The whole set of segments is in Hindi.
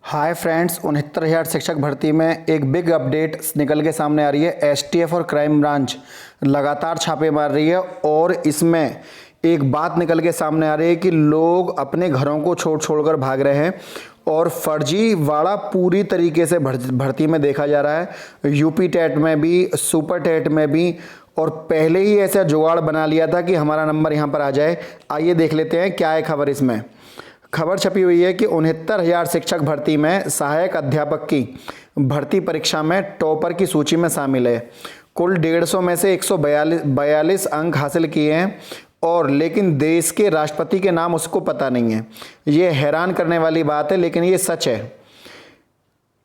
हाय फ्रेंड्स, 69,000 शिक्षक भर्ती में एक बिग अपडेट निकल के सामने आ रही है। एसटीएफ और क्राइम ब्रांच लगातार छापे मार रही है और इसमें एक बात निकल के सामने आ रही है कि लोग अपने घरों को छोड़कर भाग रहे हैं और फर्जीवाड़ा पूरी तरीके से भर्ती में देखा जा रहा है। यूपी टेट में भी, सुपर टेट में भी, और पहले ही ऐसा जुगाड़ बना लिया था कि हमारा नंबर यहाँ पर आ जाए। आइए देख लेते हैं क्या है खबर। इसमें खबर छपी हुई है कि 69,000 शिक्षक भर्ती में सहायक अध्यापक की भर्ती परीक्षा में टॉपर की सूची में शामिल है। कुल 150 में से 142 अंक हासिल किए हैं और लेकिन देश के राष्ट्रपति के नाम उसको पता नहीं है। ये हैरान करने वाली बात है, लेकिन ये सच है।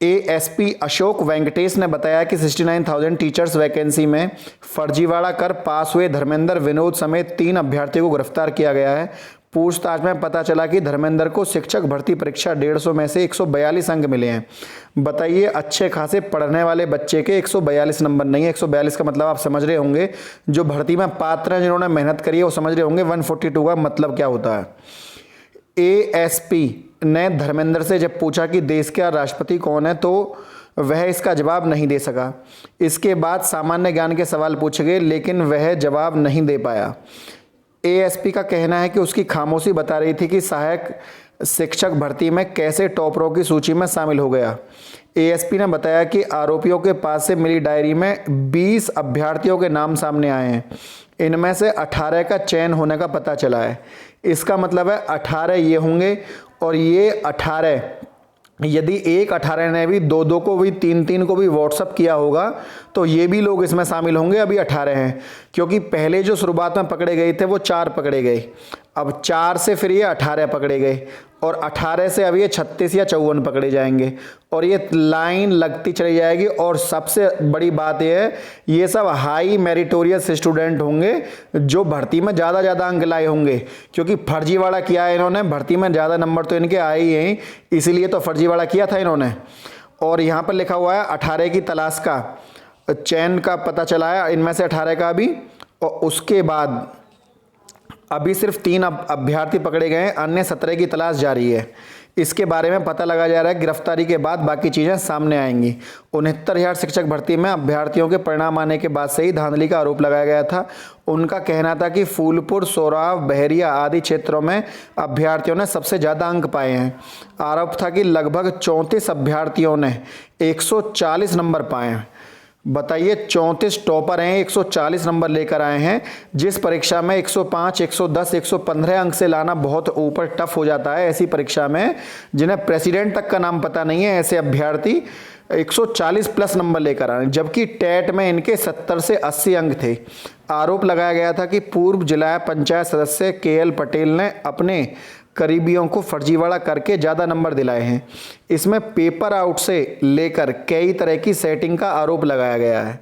एएसपी अशोक वेंकटेश ने बताया कि 69,000 टीचर्स वैकेंसी में फर्जीवाड़ा कर पास हुए धर्मेंद्र विनोद समेत 3 अभ्यर्थियों को गिरफ्तार किया गया है। पूछताछ में पता चला कि धर्मेंद्र को शिक्षक भर्ती परीक्षा 150 में से 142 अंक मिले हैं। बताइए, अच्छे खासे पढ़ने वाले बच्चे के 142 नंबर नहीं है। 142 का मतलब आप समझ रहे होंगे, जो भर्ती में पात्र हैं, जिन्होंने मेहनत करी है, वो समझ रहे होंगे 142 का मतलब क्या होता है। एएसपी ने धर्मेंद्र से जब पूछा कि देश का राष्ट्रपति कौन है, तो वह इसका जवाब नहीं दे सका। इसके बाद सामान्य ज्ञान के सवाल पूछे गए, लेकिन वह जवाब नहीं दे पाया। एएसपी का कहना है कि उसकी खामोशी बता रही थी कि सहायक शिक्षक भर्ती में कैसे टॉपरों की सूची में शामिल हो गया। एएसपी ने बताया कि आरोपियों के पास से मिली डायरी में 20 अभ्यर्थियों के नाम सामने आए हैं। इनमें से 18 का चयन होने का पता चला है। इसका मतलब है 18 ये होंगे और ये 18, यदि एक 18 ने भी 2-2 को भी 3-3 को भी व्हाट्सअप किया होगा तो ये भी लोग इसमें शामिल होंगे। अभी 18 हैं, क्योंकि पहले जो शुरुआत में पकड़े गए थे वो 4 पकड़े गए। अब 4 से फिर ये 18 पकड़े गए और 18 से अब ये 36 या 54 पकड़े जाएंगे और ये लाइन लगती चली जाएगी। और सबसे बड़ी बात ये है, ये सब हाई मेरिटोरियस स्टूडेंट होंगे जो भर्ती में ज़्यादा अंक लाए होंगे, क्योंकि फर्जीवाड़ा किया है इन्होंने। भर्ती में ज़्यादा नंबर तो इनके आए ही हैं, इसीलिए तो फर्जीवाड़ा किया था इन्होंने। और यहाँ पर लिखा हुआ है 18 की तलाश का चयन का पता चला है, इनमें से 18 का भी। और उसके बाद अभी सिर्फ 3 अभ्यर्थी पकड़े गए हैं, अन्य 17 की तलाश जारी है। इसके बारे में पता लगा जा रहा है। गिरफ्तारी के बाद बाकी चीज़ें सामने आएंगी। 69,000 शिक्षक भर्ती में अभ्यर्थियों के परिणाम आने के बाद से ही धांधली का आरोप लगाया गया था। उनका कहना था कि फूलपुर, सोराव, बहरिया आदि क्षेत्रों में अभ्यर्थियों ने सबसे ज़्यादा अंक पाए हैं। आरोप था कि लगभग 34 अभ्यर्थियों ने 140 नंबर पाए हैं। बताइए, 34 टॉपर हैं, 140 नंबर लेकर आए हैं, जिस परीक्षा में 105, 110, 115 अंक से लाना बहुत ऊपर टफ हो जाता है। ऐसी परीक्षा में जिन्हें प्रेसिडेंट तक का नाम पता नहीं है, ऐसे अभ्यर्थी 140 प्लस नंबर लेकर आए, जबकि टेट में इनके 70 से 80 अंक थे। आरोप लगाया गया था कि पूर्व जिला पंचायत सदस्य केएल पटेल ने अपने करीबियों को फर्जीवाड़ा करके ज़्यादा नंबर दिलाए हैं। इसमें पेपर आउट से लेकर कई तरह की सेटिंग का आरोप लगाया गया है।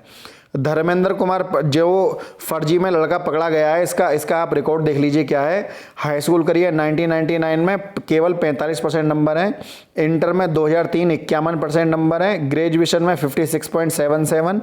धर्मेंद्र कुमार जो फर्जी में लड़का पकड़ा गया है, इसका आप रिकॉर्ड देख लीजिए क्या है। हाई स्कूल करिए 1999 में केवल 45% नंबर हैं। इंटर में 2003 51% नंबर हैं। ग्रेजुएशन में 56.77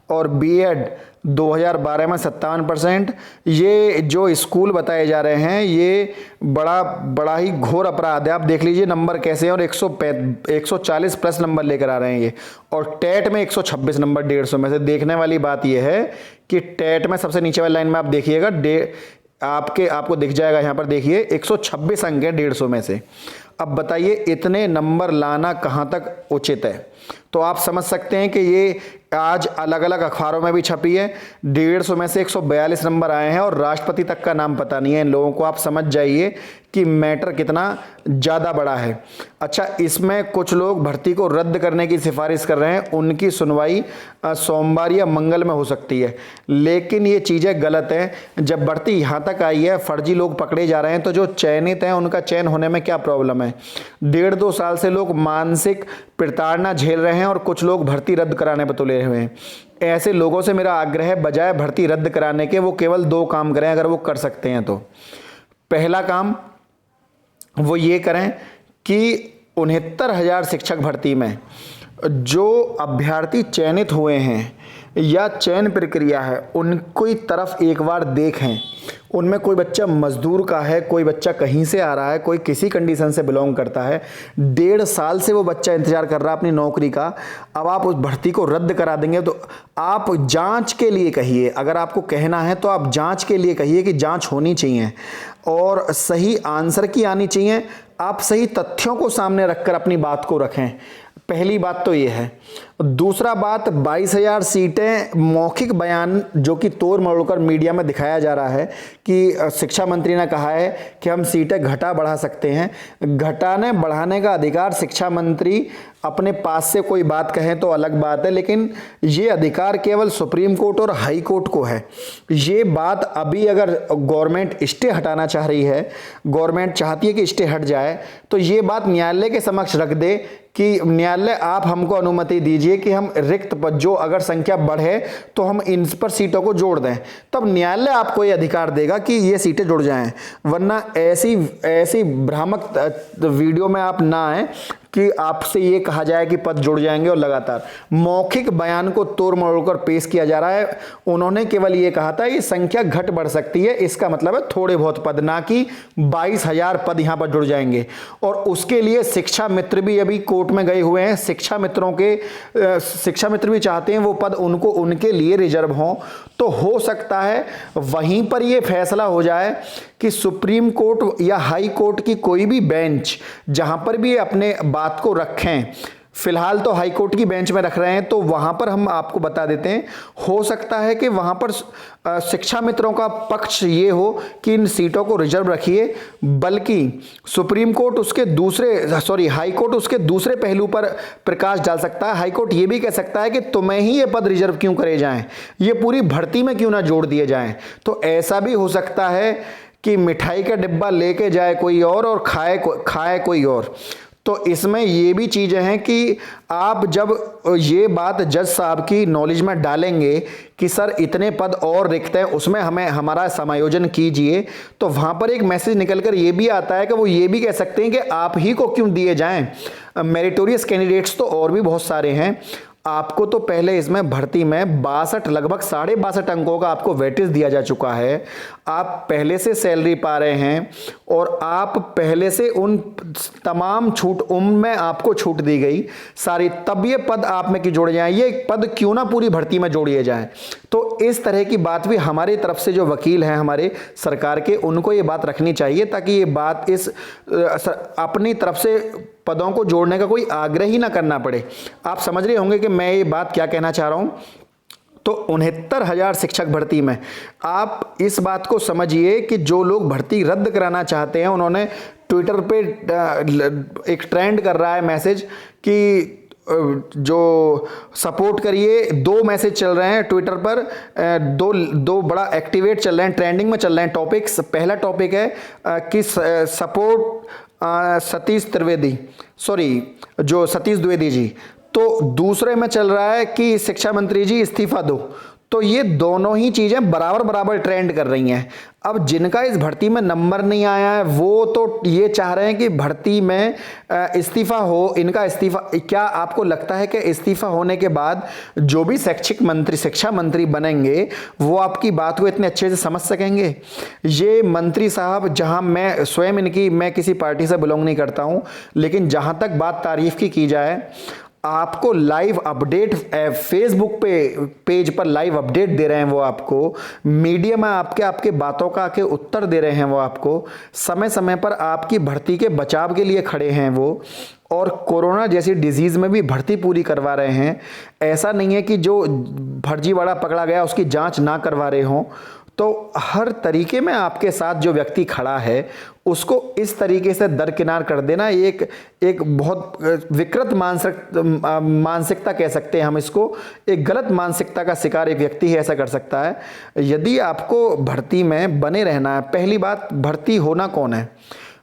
और बीएड 2012 में 57%। ये जो स्कूल बताए जा रहे हैं, ये बड़ा ही घोर अपराध है। आप देख लीजिए नंबर कैसे हैं, और 140 प्लस नंबर लेकर आ रहे हैं ये। और टेट में 126 नंबर 150 में से। देखने वाली बात ये है कि टेट में सबसे नीचे वाली लाइन में आप देखिएगा, आपको दिख जाएगा, यहाँ पर देखिए 126 अंक है 150 में से। अब बताइए, इतने नंबर लाना कहाँ तक उचित है? तो आप समझ सकते हैं कि ये आज अलग अलग अखबारों में भी छपी है। 150 में से 142 नंबर आए हैं और राष्ट्रपति तक का नाम पता नहीं है इन लोगों को। आप समझ जाइए कि मैटर कितना ज़्यादा बड़ा है। अच्छा, इसमें कुछ लोग भर्ती को रद्द करने की सिफारिश कर रहे हैं। उनकी सुनवाई सोमवार या मंगल में हो सकती है, लेकिन ये चीज़ें गलत हैं। जब भर्ती यहाँ तक आई है, फर्जी लोग पकड़े जा रहे हैं, तो जो चयनित हैं उनका चयन होने में क्या प्रॉब्लम है? 1.5-2 साल से लोग मानसिक प्रताड़ना झेल रहे हैं और कुछ लोग भर्ती रद्द कराने पर तुले हुए हैं। ऐसे लोगों से मेरा आग्रह है, बजाय भर्ती रद्द कराने के वो केवल 2 काम करें, अगर वो कर सकते हैं तो। पहला काम वो ये करें कि 69,000 शिक्षक भर्ती में जो अभ्यर्थी चयनित हुए हैं या चयन प्रक्रिया है उनकी तरफ एक बार देखें। उनमें कोई बच्चा मजदूर का है, कोई बच्चा कहीं से आ रहा है, कोई किसी कंडीशन से बिलोंग करता है, 1.5 साल से वो बच्चा इंतजार कर रहा है अपनी नौकरी का। अब आप उस भर्ती को रद्द करा देंगे तो आप जांच के लिए कहिए। अगर आपको कहना है तो आप जांच के लिए कहिए कि जांच होनी चाहिए और सही आंसर की आनी चाहिए। आप सही तथ्यों को सामने रखकर अपनी बात को रखें। पहली बात तो ये है। दूसरा बात, 22,000 सीटें मौखिक बयान जो कि तोड़ मरोड़ मीडिया में दिखाया जा रहा है कि शिक्षा मंत्री ने कहा है कि हम सीटें घटा बढ़ा सकते हैं। घटाने बढ़ाने का अधिकार शिक्षा मंत्री अपने पास से कोई बात कहें तो अलग बात है, लेकिन ये अधिकार केवल सुप्रीम कोर्ट और हाई कोर्ट को है। ये बात अभी अगर गवर्नमेंट स्टे हटाना चाह रही है, गवर्नमेंट चाहती है कि स्टे हट जाए, तो ये बात न्यायालय के समक्ष रख दे कि न्यायालय आप हमको अनुमति दीजिए कि हम रिक्त पद जो अगर संख्या बढ़े तो हम इन पर सीटों को जोड़ दें। तब न्यायालय आपको ये अधिकार देगा कि ये सीटें जुड़ जाएं। वरना ऐसी भ्रामक वीडियो में आप ना आए कि आपसे ये कहा जाए कि पद जुड़ जाएंगे और लगातार मौखिक बयान को तोड़ मरोड़ कर पेश किया जा रहा है। उन्होंने केवल ये कहा था ये संख्या घट बढ़ सकती है, इसका मतलब है थोड़े बहुत पद, ना कि 22,000 पद यहां पर जुड़ जाएंगे। और उसके लिए शिक्षा मित्र भी अभी कोर्ट में गए हुए हैं। शिक्षा मित्र भी चाहते हैं वो पद उनको उनके लिए रिजर्व हों। तो हो सकता है वहीं पर यह फैसला हो जाए कि सुप्रीम कोर्ट या हाई कोर्ट की कोई भी बेंच जहां पर भी अपने बात को रखें, फिलहाल तो हाई कोर्ट की बेंच में रख रहे हैं, तो वहां पर हम आपको बता देते हैं, हो सकता है कि वहां पर शिक्षा मित्रों का पक्ष ये हो कि इन सीटों को रिजर्व रखिए, बल्कि सुप्रीम कोर्ट हाई कोर्ट उसके दूसरे पहलू पर प्रकाश डाल सकता है। हाई कोर्ट ये भी कह सकता है कि तुम्हें ही ये पद रिजर्व क्यों करे जाएं, ये पूरी भर्ती में क्यों ना जोड़ दिए जाएं। तो ऐसा भी हो सकता है कि मिठाई का डिब्बा लेके जाए कोई और खाए कोई और। तो इसमें ये भी चीजें हैं कि आप जब ये बात जज साहब की नॉलेज में डालेंगे कि सर इतने पद और रिक्त हैं, उसमें हमें हमारा समायोजन कीजिए, तो वहां पर एक मैसेज निकलकर ये भी आता है कि वो ये भी कह सकते हैं कि आप ही को क्यों दिए जाएं, मेरिटोरियस कैंडिडेट्स तो और भी बहुत सारे हैं। आपको तो पहले इसमें भर्ती में लगभग 62.5 अंकों का आपको वेटेज दिया जा चुका है। आप पहले से सैलरी पा रहे हैं और आप पहले से उन तमाम छूट उनमें आपको छूट दी गई सारी, तब ये पद आप में क्यों जोड़े जाएं, ये पद क्यों ना पूरी भर्ती में जोड़िए जाएं। तो इस तरह की बात भी हमारी तरफ से जो वकील हैं हमारे सरकार के, उनको ये बात रखनी चाहिए ताकि ये बात अपनी तरफ से पदों को जोड़ने का कोई आग्रह ही ना करना पड़े। आप समझ रहे होंगे कि मैं ये बात क्या कहना चाह रहा हूं। तो 69,000 शिक्षक भर्ती में आप इस बात को समझिए कि जो लोग भर्ती रद्द कराना चाहते हैं, उन्होंने ट्विटर पे एक ट्रेंड कर रहा है मैसेज कि जो सपोर्ट करिए। 2 मैसेज चल रहे हैं ट्विटर पर, दो बड़ा एक्टिवेट चल रहे हैं, ट्रेंडिंग में चल रहे हैं टॉपिक्स। पहला टॉपिक है कि सपोर्ट सतीश द्विवेदी जी। तो दूसरे में चल रहा है कि शिक्षा मंत्री जी इस्तीफा दो। तो ये दोनों ही चीजें बराबर ट्रेंड कर रही हैं। अब जिनका इस भर्ती में नंबर नहीं आया है वो तो ये चाह रहे हैं कि भर्ती में इस्तीफा हो, इनका इस्तीफा। क्या आपको लगता है कि इस्तीफा होने के बाद जो भी शिक्षा मंत्री बनेंगे वो आपकी बात को इतने अच्छे से समझ सकेंगे? ये मंत्री साहब, जहां मैं किसी पार्टी से बिलोंग नहीं करता हूं, लेकिन जहां तक बात तारीफ की जाए, आपको लाइव अपडेट फेसबुक पेज पर लाइव अपडेट दे रहे हैं वो आपको, मीडिया में आपके बातों का आके उत्तर दे रहे हैं वो आपको, समय समय पर आपकी भर्ती के बचाव के लिए खड़े हैं वो, और कोरोना जैसी डिजीज में भी भर्ती पूरी करवा रहे हैं। ऐसा नहीं है कि जो फर्जीवाड़ा पकड़ा गया उसकी जांच ना करवा रहे हों। तो हर तरीके में आपके साथ जो व्यक्ति खड़ा है उसको इस तरीके से दरकिनार कर देना एक बहुत विकृत मानसिकता कह सकते हैं हम इसको, एक गलत मानसिकता का शिकार एक व्यक्ति ही ऐसा कर सकता है। यदि आपको भर्ती में बने रहना है, पहली बात, भर्ती होना कौन है?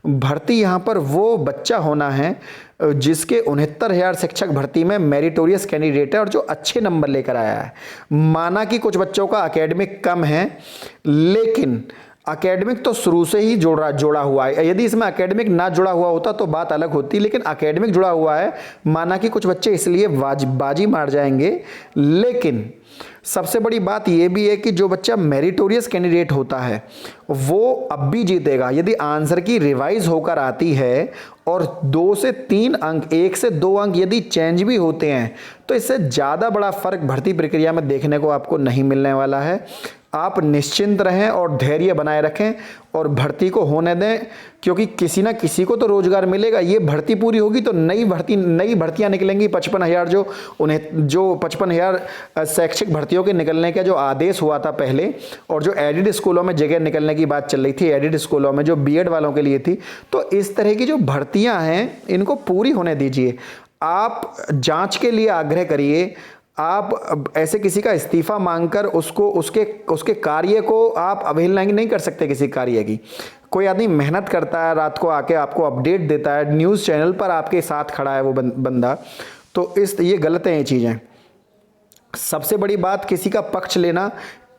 भर्ती यहाँ पर वो बच्चा होना है जिसके 69,000 शिक्षक भर्ती में मेरिटोरियस कैंडिडेट है और जो अच्छे नंबर लेकर आया है। माना कि कुछ बच्चों का एकेडमिक कम है, लेकिन एकेडमिक तो शुरू से ही जोड़ा हुआ है। यदि इसमें एकेडमिक ना जुड़ा हुआ होता तो बात अलग होती, लेकिन एकेडमिक जुड़ा हुआ है। माना कि कुछ बच्चे इसलिए बाजी मार जाएंगे, लेकिन सबसे बड़ी बात यह भी है कि जो बच्चा मेरिटोरियस कैंडिडेट होता है वो अब भी जीतेगा। यदि आंसर की रिवाइज होकर आती है और 2 से 3 अंक, 1 से 2 अंक यदि चेंज भी होते हैं तो इससे ज़्यादा बड़ा फर्क भर्ती प्रक्रिया में देखने को आपको नहीं मिलने वाला है। आप निश्चिंत रहें और धैर्य बनाए रखें और भर्ती को होने दें, क्योंकि किसी ना किसी को तो रोजगार मिलेगा। ये भर्ती पूरी होगी तो नई भर्तियां निकलेंगी। 55,000 जो 55,000 शैक्षिक भर्तियों के निकलने का जो आदेश हुआ था पहले, और जो एडिड स्कूलों में जगह निकलने की बात चल रही थी, एडिड स्कूलों में जो बीएड वालों के लिए थी, तो इस तरह की जो भर्तियां हैं इनको पूरी होने दीजिए। आप जांच के लिए आग्रह करिए। आप ऐसे किसी का इस्तीफा मांगकर उसके कार्य को आप अवहेलना नहीं कर सकते। किसी कार्य की कोई आदमी मेहनत करता है, रात को आके आपको अपडेट देता है, न्यूज़ चैनल पर आपके साथ खड़ा है वो बंदा, तो ये गलत है ये चीज़ें। सबसे बड़ी बात, किसी का पक्ष लेना,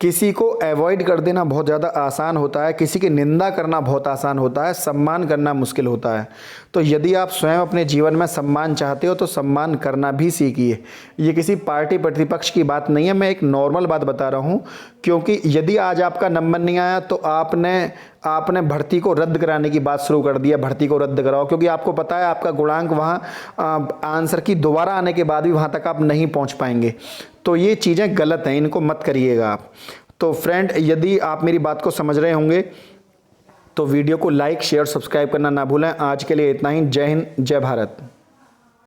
किसी को अवॉइड कर देना बहुत ज़्यादा आसान होता है, किसी की निंदा करना बहुत आसान होता है, सम्मान करना मुश्किल होता है। तो यदि आप स्वयं अपने जीवन में सम्मान चाहते हो तो सम्मान करना भी सीखिए। ये किसी पार्टी प्रतिपक्ष की बात नहीं है, मैं एक नॉर्मल बात बता रहा हूँ। क्योंकि यदि आज आपका नंबर नहीं आया तो आपने भर्ती को रद्द कराने की बात शुरू कर दिया, भर्ती को रद्द कराओ, क्योंकि आपको पता है आपका गुणांक वहाँ आंसर की दोबारा आने के बाद भी वहाँ तक आप नहीं पहुँच पाएंगे। तो ये चीज़ें गलत हैं, इनको मत करिएगा आप। तो फ्रेंड, यदि आप मेरी बात को समझ रहे होंगे तो वीडियो को लाइक, शेयर, सब्सक्राइब करना ना भूलें। आज के लिए इतना ही। जय हिंद, जय भारत।